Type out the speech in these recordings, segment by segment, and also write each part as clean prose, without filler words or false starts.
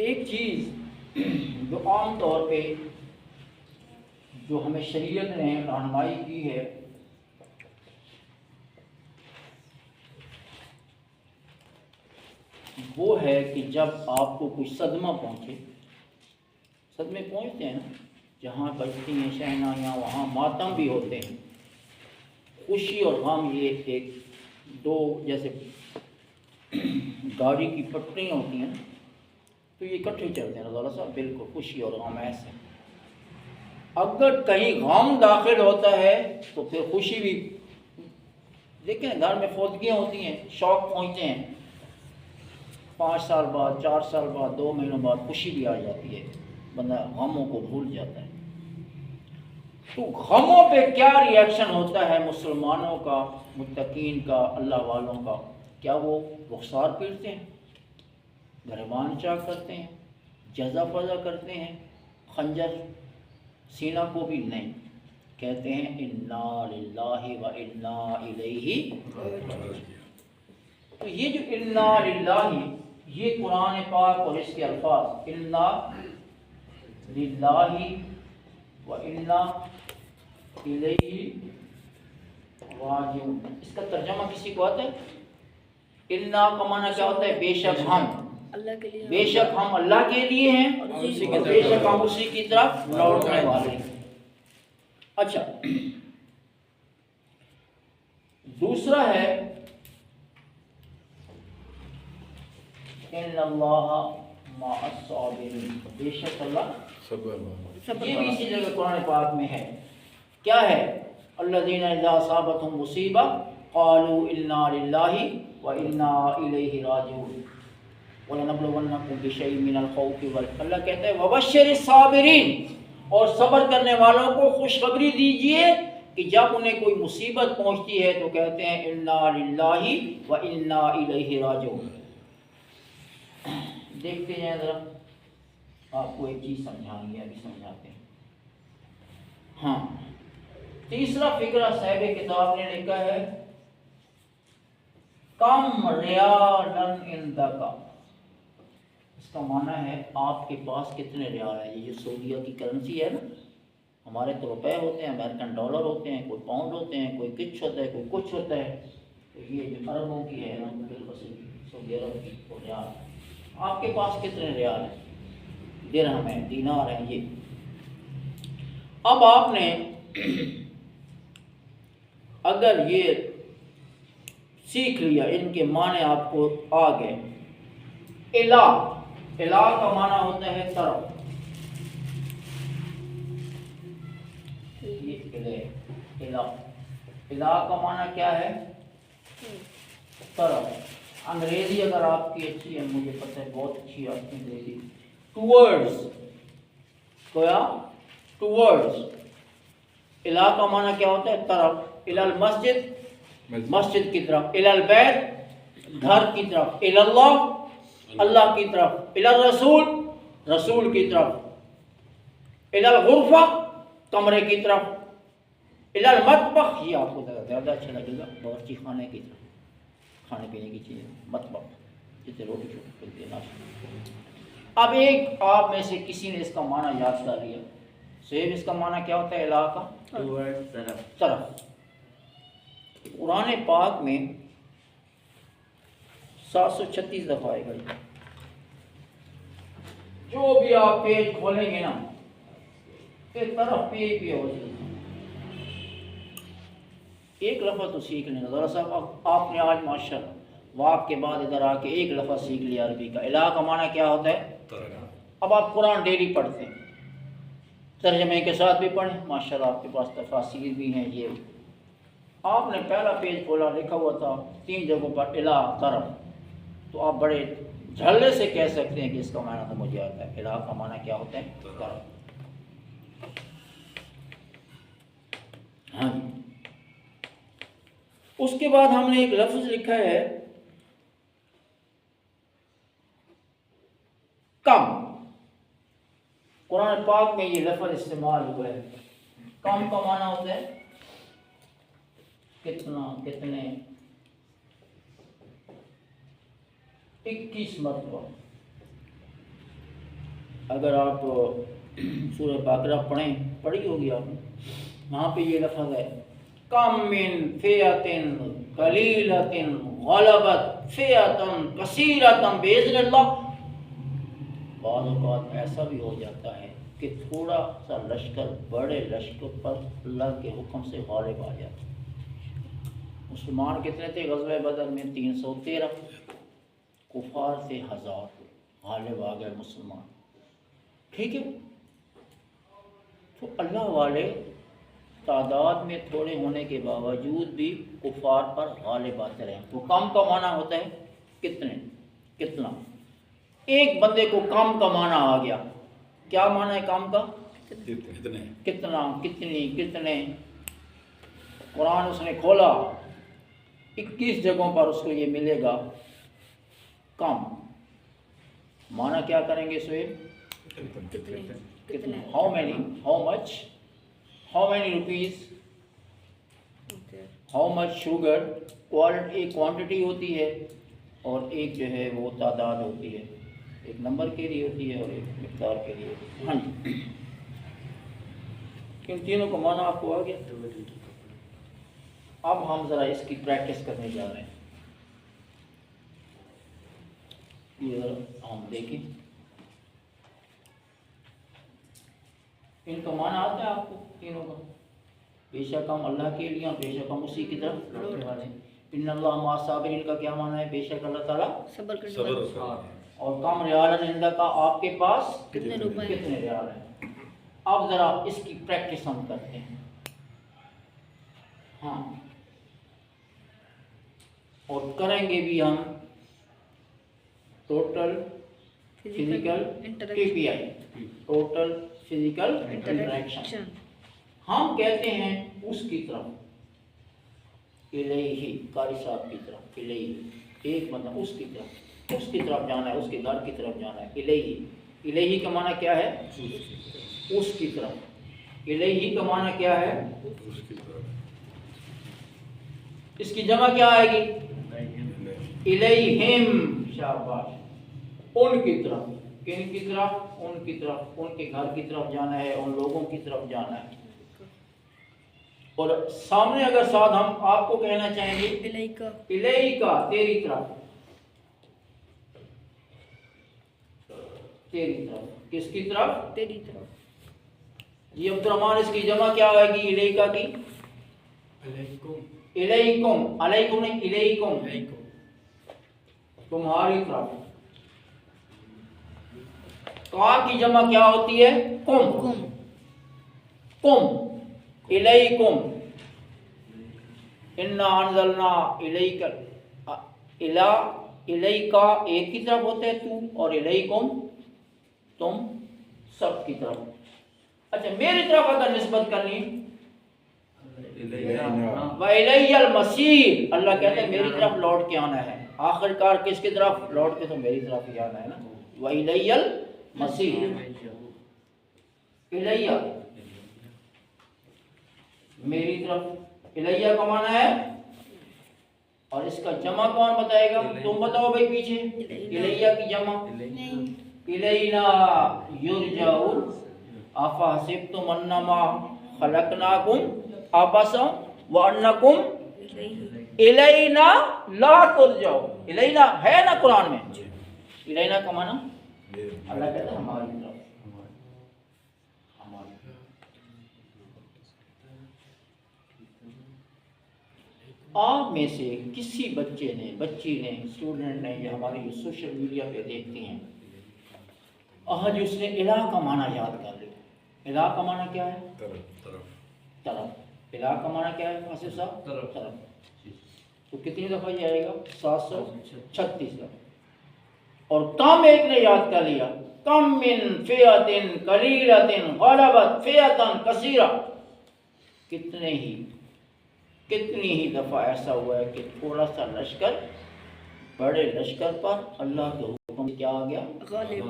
ایک چیز جو عام طور پہ جو ہمیں شریعت نے رہنمائی کی ہے وہ ہے کہ جب آپ کو کوئی صدمہ پہنچے، صدمے پہنچتے ہیں نا، جہاں بجتی ہیں شہنائیاں وہاں ماتم بھی ہوتے ہیں، خوشی اور غم یہ ایک دو جیسے گاڑی کی پٹریاں ہوتی ہیں تو یہ اکٹھے چلتے ہیں رضا صاحب، بالکل خوشی اور غم ایسے۔ اگر کہیں غم داخل ہوتا ہے تو پھر خوشی بھی، دیکھیں گھر میں فوتگیاں ہوتی ہیں، شوق پہنچتے ہیں، 5 سال بعد 4 سال بعد 2 مہینوں بعد خوشی بھی آ جاتی ہے، بندہ غموں کو بھول جاتا ہے۔ تو غموں پہ کیا ری ایکشن ہوتا ہے مسلمانوں کا، متقین کا، اللہ والوں کا؟ کیا وہ رخسار پیٹتے ہیں، گریبان چاک کرتے ہیں، جزا فضا کرتے ہیں، خنجر سینہ کو بھی نہیں؟ کہتے ہیں انا للہ و انا الیہ راجعون۔ تو یہ جو انا للہ، یہ قرآن پاک اور اس کے الفاظ انا للہ و انا الیہ راجعون، اس کا ترجمہ کسی کو آتا ہے؟ انا کا معنی کیا ہوتا ہے؟ بے شک ہم، بے شک ہم اللہ کے لیے ہیں اور بے شک ہم اسی کی طرف لوٹنے والے ہیں۔ اچھا، دوسرا ہے ان اللہ مع الصابرین، بے شک اللہ صبر، یہ بھی اسی جگہ قرآن پاک میں ہے۔ کیا ہے؟ الذین اذا اصابتهم مصیبہ قالوا انا للہ وانا الیہ راجعون وَلَنَبْلُوَنَّكُمْ بِشَيْءٍ مِّنَ الْخَوْفِ اللہ کہتا ہے وَبَشِّرِ الصَّابِرِينَ، اور صبر کرنے والوں کو خوشخبری دیجئے کہ جب انہیں کوئی مصیبت پہنچتی ہے تو کہتے ہیں اِنَّا لِلَّهِ وَإِنَّا إِلَيْهِ راجعون۔ دیکھتے ہیں ذرا، آپ کو ایک چیز سمجھائیں گے، ابھی سمجھاتے ہیں۔ ہاں، تیسرا فقرہ صاحب کتاب نے لکھا ہے کم ریالن عندک، اس کا معنی ہے آپ کے پاس کتنے ریال ہیں؟ یہ جو سعودیہ کی کرنسی ہے نا، ہمارے تو روپے ہوتے ہیں، امریکن ڈالر ہوتے ہیں، کوئی پاؤنڈ ہوتے ہیں، کوئی کچھ ہوتا ہے، کوئی کچھ ہوتا ہے، تو یہ جو عربوں کی ہے نا، بالخصوص سعودی عرب کی وہ ریال، آپ کے پاس کتنے ریال ہیں؟ درہم ہیں، دینار ہیں۔ یہ اب آپ نے اگر یہ سیکھ لیا، ان کے معنی آپ کو آ گئے، الہ، الہ کا معنی ہوتا ہے طرف، الہ، الہ کا معنی کیا ہے؟ طرف۔ انگریزی اگر آپ کی اچھی ہے، مجھے پتہ ہے بہت اچھی آپ کی انگریزی، ٹورڈز، کیا؟ ٹورڈز۔ الہ کا معنی کیا ہوتا ہے؟ طرف، الی المسجد، مسجد کی طرف، الی البیت، گھر کی طرف، الی اللہ، اللہ کی طرف، الی الرسول، رسول کی طرف، الی الغرفہ، کمرے کی طرف، الی المطبخ، یہ آپ کو زیادہ اچھا لگے گا، باورچی خانے کی طرف، کھانے پینے کی چیزیں، مطبخ جیسے روٹی چھوٹی پکتی ہے، ناشتہ۔ اب ایک آپ میں سے کسی نے اس کا معنی یاد کر لیا، سیب، اس کا معنی کیا ہوتا ہے الہ کا؟ طرف۔ قرآن پاک میں 736 دفعہ آئے گا، جو بھی آپ پیج کھولیں گے نا، ایک طرف پیج بھی ہو جائے۔ ایک لفظ تو سیکھ لیں ذرا صاحب، آپ نے آج ماشاءاللہ واق کے بعد ادھر آ کے ایک لفظ سیکھ لیا عربی کا، الہ کا معنی کیا ہوتا ہے؟ اب آپ قرآن ڈیلی پڑھتے ہیں، ترجمے کے ساتھ بھی پڑھیں، ماشاءاللہ آپ کے پاس تفاسیر بھی ہیں۔ یہ آپ نے پہلا پیج کھولا، لکھا ہوا تھا 3 جگہوں پر الہ، طرف، تو آپ بڑے جھلے سے کہہ سکتے ہیں کہ اس کا معنی تو مجھے آتا ہے، الہ کا معنی کیا ہوتا ہے؟ طرف۔ ہاں، اس کے بعد ہم نے ایک لفظ لکھا ہے کم، قرآن پاک میں یہ لفظ استعمال ہوا ہے۔ کم کا معنی ہوتا ہے کتنا، کتنے، 21 مرتبہ۔ اگر آپ سورہ بقرہ پڑھی ہوگی آپ نے، وہاں پہ یہ لفظ ہے کم من فئۃ قلیلۃ غلبت فئۃ کثیرۃ باذن اللہ۔ بعض اوقات ایسا بھی ہو جاتا ہے کہ تھوڑا سا لشکر بڑے لشکر پر اللہ کے حکم سے غالب آ جاتا ہے۔ مسلمان کتنے تھے غزوہ بدر میں؟ 313، کفار سے 1000، غالب آ گئے مسلمان، ٹھیک ہے۔ تو اللہ والے تعداد میں تھوڑے ہونے کے باوجود بھی کفار پر غالب آتے رہے۔ تو کم کا معنی ہوتا ہے کتنا۔ ایک بندے کو کم کا معنی آ گیا، کیا معنی ہے کم کا؟ کتنا، کتنے۔ قرآن اس نے کھولا، 21 جگہوں پر اس کو یہ ملے گا کم۔ معنی کیا کریں گے سوئے؟ کتنے، how much, how many rupees, how much sugar. ایک کوانٹٹی ہوتی ہے اور ایک جو ہے وہ تعداد ہوتی ہے، ایک نمبر کے لیے ہوتی ہے اور ایک مقدار کے لیے۔ ہاں جی، ان تینوں کا معنی آپ کو آ گیا۔ اب ہم ذرا اس کی پریکٹس کرنے جا رہے ہیں، یہ ذرا ہم دیکھیں ان کا معنی آتا ہے آپ کو تینوں کا؟ بے شک ہم اللہ کے لیے اور بے شک ہم اسی کی طرف لوٹنے والے ہیں۔ ان اللہ مع الصابرین کا کیا معنی ہے؟ بے شک اللہ تعالیٰ صبر کرنے والے۔ اور کم ریال زندہ کا آپ کے پاس کتنے روپے؟ کتنے ریال ہیں؟ اب ذرا اس کی پریکٹس ہم کرتے ہیں، ہاں، اور کریں گے بھی ہم total physical KPI، total physical interaction. ہم کہتے ہیں اس کی طرف، الیہ، قاری صاحب کی طرف، الیہ، ایک بندہ اس کی طرف جانا ہے، اس کے گھر کی طرف جانا ہے۔ الیہ کا معنی کیا ہے؟ اس کی طرف۔ الیہ کا معنی کیا ہے؟ اس کی جمع کیا آئے گی؟ الیہم، شاباش، ان کی طرف۔ کن کی طرف؟ ان کی طرف، ان کے گھر کی طرف جانا ہے، ان لوگوں کی طرف جانا ہے۔ اور سامنے اگر ساتھ ہم آپ کو کہنا چاہیں گے الیکا، تیری طرف، تیری طرف، کس کی طرف؟ تیری طرف۔ جی عبد الرحمن، اس کی جمع کیا آئے گی الیکا کی؟ الیکم، علیکم نہیں، الیکم، تمہاری طرف۔ کا کی جمع کیا ہوتی ہے؟ کم، الیکم، انا انزلنا الیک، الیکا ایک کی طرف ہوتے ہے تو، اور الیکم تم سب کی طرف۔ اچھا، میری طرف اگر نسبت کرنی، وَإِلَيَّ الْمَصِيرُ، اللہ کہتے ہیں میری طرف لوٹ کے آنا ہے۔ آخر کار کس کی طرف لوٹ کے؟ تو میری طرف ہی آنا ہے نا۔ وَإِلَيَّ الْمَصِيرُ، الیہ، میری طرف، الیہ کا معنی ہے، اور اس کا جمع کون بتائے گا؟ تم بتاؤ بھائی پیچھے، الیہ کی جمع الینا یرجعون افحسبتم انما خلقناکم عبثا وانکم الینا لا ترجعون۔ الینا ہے نا قرآن میں، الینا کا معنی اللہ کہتا ہے ہماری طرف، ہماری طرف۔ آپ میں سے کسی بچے نے، بچی نے، اسٹوڈنٹ نے، یا ہماری سوشل میڈیا پہ دیکھتے ہیں، آج اس نے الہ کا معنی یاد کر لیا۔ الہ کا معنی کیا ہے؟ طرف۔ الہ کا معنی کیا ہے آصف صاحب؟ طرف۔ تو کتنی دفعہ یہ آئے گا؟ 736 دفعہ۔ اور کم ایک نے یاد کر لیا، کم من فئۃ قلیلۃ غلبت فئۃ کثیرہ۔ کتنی ہی دفعہ ایسا ہوا ہے کہ تھوڑا سا لشکر بڑے لشکر پر اللہ کے حکم سے کیا آ گیا؟ غالب آ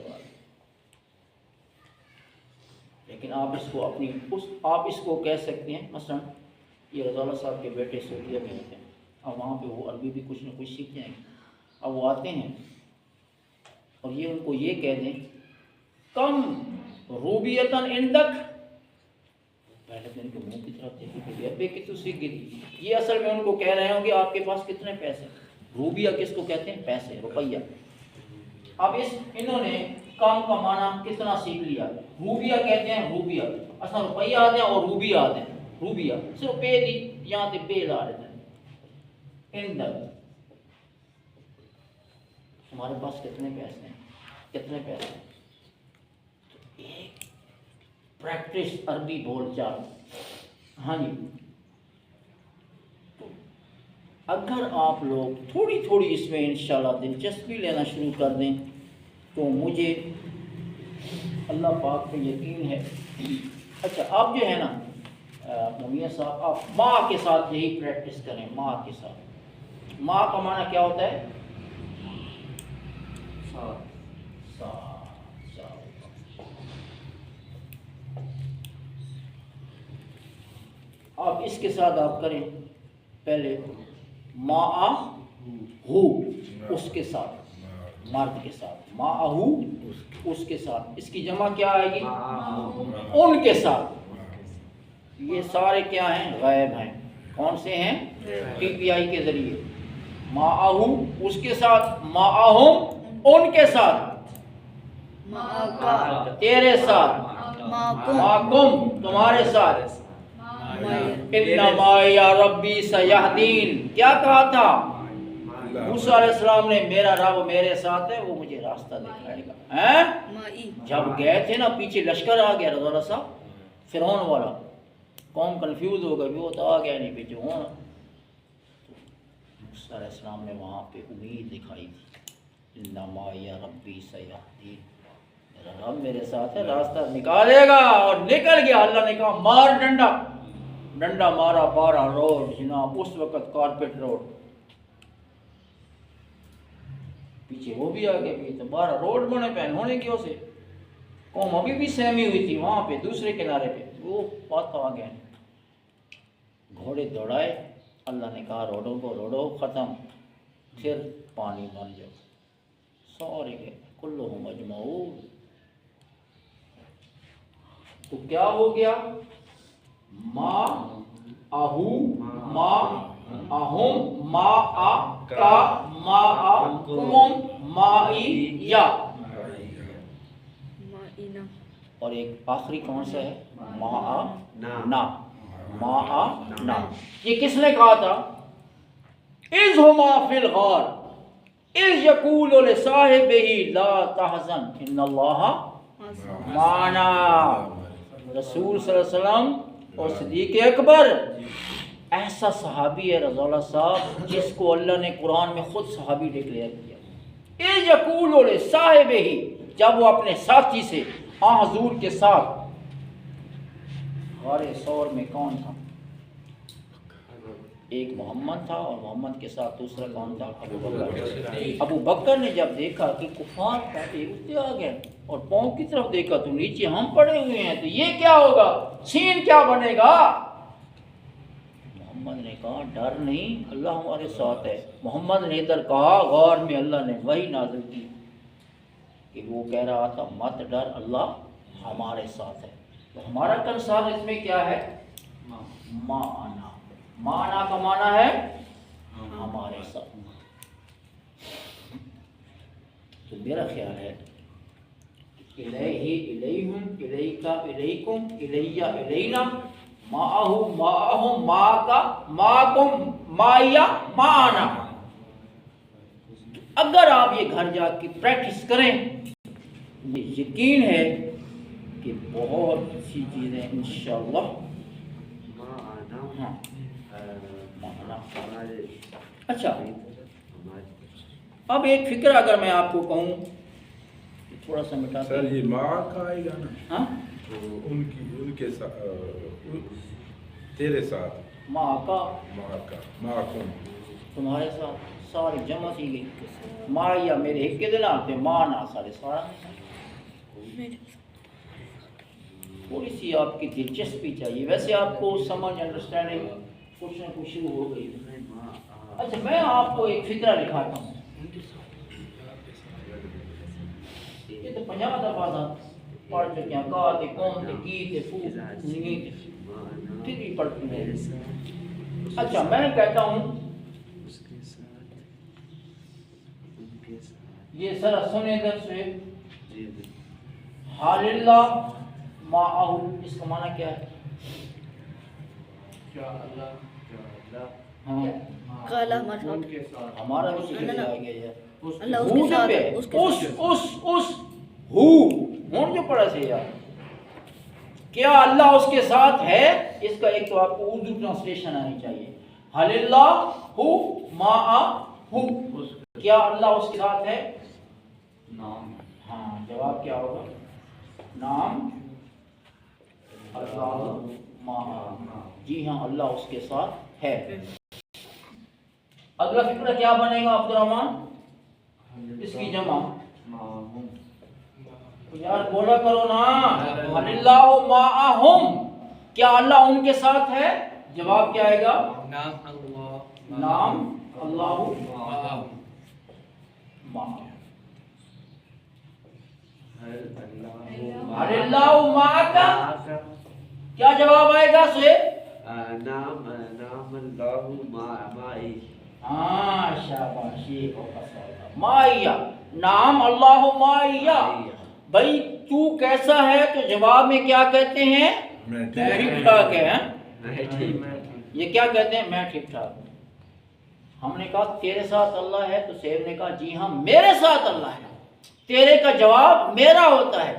گیا۔ لیکن آپ اس کو کہہ سکتے ہیں، مثلا یہ رضا اللہ صاحب کے بیٹے سعودیہ میں ہوتے ہیں، اب وہاں پہ وہ عربی بھی کچھ نہ کچھ سیکھ جائیں گے۔ اب وہ آتے ہیں اور یہ ان کو یہ کہہ دیں کم روبیتن اندک، پہلے تو ان کے منہ کی طرف دیکھی کہ ابے کی تو سیکھ گئی، یہ اصل میں ان کو کہہ رہے ہوں کہ آپ کے پاس کتنے پیسے، روبیہ کس کو کہتے ہیں؟ پیسے، روپیہ۔ اب انہوں نے کام کا معنی کتنا سیکھ لیا، روبیہ کہتے ہیں روبیہ، اصل روپیہ آتے ہیں اور روبیہ آتے ہیں، روبیہ صرف پے دی یہاں سے پے لا رہے ہیں، اندک تمہارے پاس کتنے پیسے ہیں، کتنے پیسے ہیں؟ ایک پریکٹس عربی بول چال، ہاں جی۔ تو اگر آپ لوگ تھوڑی تھوڑی اس میں انشاءاللہ دلچسپی لینا شروع کر دیں تو مجھے اللہ پاک پہ یقین ہے۔ اچھا آپ جو ہے نا میاں صاحب، آپ ماں کے ساتھ یہی پریکٹس کریں، ماں کے ساتھ۔ ماں کا معنی کیا ہوتا ہے؟ آپ اس کے ساتھ آپ کریں، پہلے ما ہو اس کے ساتھ، مرد کے ساتھ، ما ہو اس کے ساتھ، اس کی جمع کیا آئے گی؟ ان کے ساتھ۔ یہ سارے کیا ہیں؟ غائب ہیں۔ کون سے ہیں؟ ٹی پی آئی کے ذریعے۔ ما ہو اس کے ساتھ، ما ہم ان کے ساتھ، تیرے ساتھ، ماکم تمہارے ساتھ، انما یا ربی سیہدین۔ کیا کہا تھا موسیٰ علیہ السلام نے؟ میرا رب میرے ساتھ ہے، وہ مجھے راستہ دکھائے گا۔ جب گئے تھے نا، پیچھے لشکر آ گیا رضا اللہ صاحب، فرعون والا، قوم کنفیوز ہو گئی، وہ تو آ گیا نہیں پیچھے ہونا۔ موسیٰ علیہ السلام نے وہاں پہ امید دکھائی تھی، انما یا ربی سیہدین، میرا رب میرے ساتھ ہے، راستہ نکالے گا۔ اور نکل گیا، اللہ نے کہا مار ڈنڈا، ڈنڈا مارا 12 روڈ جناب، اس وقت کارپیٹ روڈ، پیچھے وہ بھی آگے بھی، تو 12 روڈ بنے پہن ہونے کیوں سے، قوم ابھی بھی سہمی ہوئی تھی وہاں پہ دوسرے کنارے پہ، وہ بات تو آگے ہیں۔ گھوڑے دوڑائے، اللہ نے کہا روڈوں کو روڈو ختم، پھر پانی بن جاؤ، سورے کے کلہم اجمعون۔ تو کیا ہو گیا؟ ما اہو، ما اہم، ما کا، ما کم، مائی یا، اور ایک آخری کون سا ہے؟ ما نا، ما نا۔ یہ کس نے کہا تھا؟ اذ ہما فی الغار اذ یقول لصاحبہ لا تحزن ان اللہ معنا۔ رسول صلی اللہ علیہ وسلم اور صدیق اکبر ایسا صحابی ہے رضی اللہ صاحب، جس کو اللہ نے قرآن میں خود صحابی ڈکلیئر کیا۔ اذ یقول لصاحبہ، جب وہ اپنے ساتھی سے، حضور کے ساتھ، غار ثور میں کون تھا؟ ایک محمد تھا، اور محمد کے ساتھ دوسرا کون تھا؟ ابو بکر۔ ابو بکر نے جب دیکھا کہ کفار بیٹھے اٹھتے آ گئے اور پاؤں کی طرف دیکھا تو نیچے ہم پڑے ہوئے ہیں، تو یہ کیا ہوگا، سین کیا بنے گا؟ محمد نے کہا ڈر نہیں، اللہ ہمارے ساتھ ہے۔ محمد نے ادھر کہا، غار میں اللہ نے وحی نازل کی کہ وہ کہہ رہا تھا مت ڈر، اللہ ہمارے ساتھ ہے۔ تو ہمارا کنسان اس میں کیا ہے؟ مانا، مانا کا معنی ہے ہمارے ساتھ۔ تو میرا خیال ہے الیہ الیہم، الیکا الیکم، الیہ الینا، معہو معہم، معاکا معکم، معیا معنا۔ اگر آپ یہ گھر جا کے پریکٹس کریں، مجھے یقین ہے کہ بہت سی چیزیں انشاءاللہ۔ ہاں اچھا، اب ایک فکر اگر میں آپ کو کہوں، تھوڑا سا مٹا سر یہ ماں کا آئے گا نا، ہاں تو ان کے ساتھ، تیرے ساتھ، ماں کا، ماں کا، ماں کم، تمہارے ساتھ، ساری جمع سی گئی، ماں یا میرے ایک کے دل آتے، ماں نہ سارے سارا۔ تھوڑی سی آپ کی دلچسپی چاہیے، ویسے آپ کو سمجھ انڈرسٹینڈنگ کچھ نہ کچھ شروع ہو گئی۔ اچھا میں آپ کو ایک فکرہ دکھاتا ہوں، یہ تو 50 دفعہ تھا پڑھ چکے ہیں، کا تھے، قوم تھے، کی تھے، فو نہیں تھے، پھر بھی پڑھتے ہیں۔ اچھا میں کہتا ہوں یہ ذرا سنیں ادھر سے، حال اللہ معہو، اس کا معنی کیا ہے؟ کیا اللہ ہاں کالا ان کے ساتھ ہمارا بھی سکھ آ گیا یار، اللہ اس ہو کے جب ساتھ ہے، اس کے ساتھ اس ہو ہون جو پڑھا سے یار، کیا اللہ اس کے ساتھ ہے؟ اس کا ایک تو آپ کو اردو ٹرانسلیشن آنی چاہیے، حل اللہ ہو ما ہو، کیا اللہ اس کے ساتھ ہے؟ نام ہاں جواب کیا ہوگا؟ نام اللہ ما، جی ہاں اللہ اس کے ساتھ ہے۔ اگلا فکرہ کیا بنے گا عبد الرحمن؟ اس کی جمع یار بولا کرو نا، حل اللہ معہم، کیا اللہ ان کے ساتھ ہے؟ جواب کیا آئے گا؟ نام اللہ معہم، حل اللہ معک، کیا جواب آئے گا سے؟ نام اللہ معی، ہاں شاباش، یہ مائیہ، نام اللہ مائیہ، بھائی تو کیسا ہے؟ تو جواب میں کیا کہتے ہیں؟ میں ٹھیک ٹھاک ہے۔ یہ کیا کہتے ہیں؟ میں ٹھیک ٹھاک ہوں۔ ہم نے کہا تیرے ساتھ اللہ ہے، تو سیب نے کہا جی ہاں میرے ساتھ اللہ ہے، تیرے کا جواب میرا ہوتا ہے۔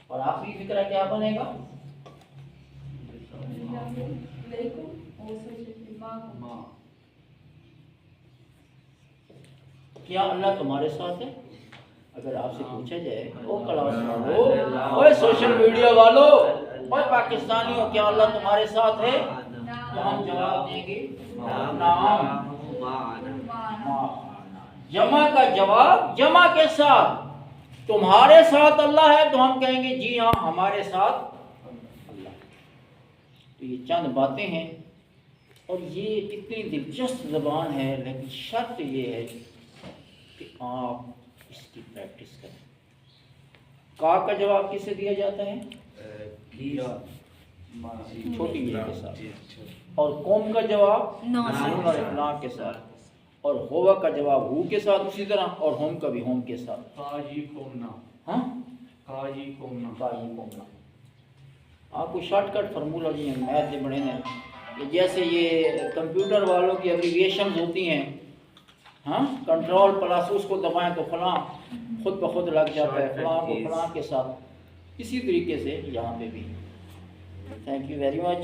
اور آخری فکرہ کیا بنے گا؟ کیا اللہ تمہارے ساتھ ہے؟ اگر آپ سے پوچھا جائے او کلاس والو، اوے سوشل میڈیا والو، اوے پاکستانیوں، کیا اللہ تمہارے ساتھ ہے؟ تو ہم جواب دیں گے نعم، جمع کا جواب جمع کے ساتھ، تمہارے ساتھ اللہ ہے تو ہم کہیں گے جی ہاں ہمارے ساتھ اللہ۔ تو یہ چند باتیں ہیں، اور یہ کتنی دلچسپ زبان ہے، لیکن شرط یہ ہے کہ آپ اس کی پریکٹس کریں۔ کا کا جواب کس سے دیا جاتا ہے؟ چھوٹی وی کے ساتھ، اور قوم کا جواب نون اور نا کے ساتھ، اور ہوا کا جواب ہو کے ساتھ اسی طرح، اور ہوم کا بھی ہوم کے ساتھ۔ کاجی کومنا، ہاں کاجی کومنا، قائم قومنا۔ آپ کو شارٹ کٹ فارمولہ جی ہیں میتھ بڑے ہیں، جیسے یہ کمپیوٹر والوں کی ایبریویشنز ہوتی ہیں، ہاں کنٹرول پلس اس کو دبائیں تو فلاں خود بخود لگ جاتا ہے، فلاں کو فلاں کے ساتھ، اسی طریقے سے یہاں پہ بھی۔ Thank you very much.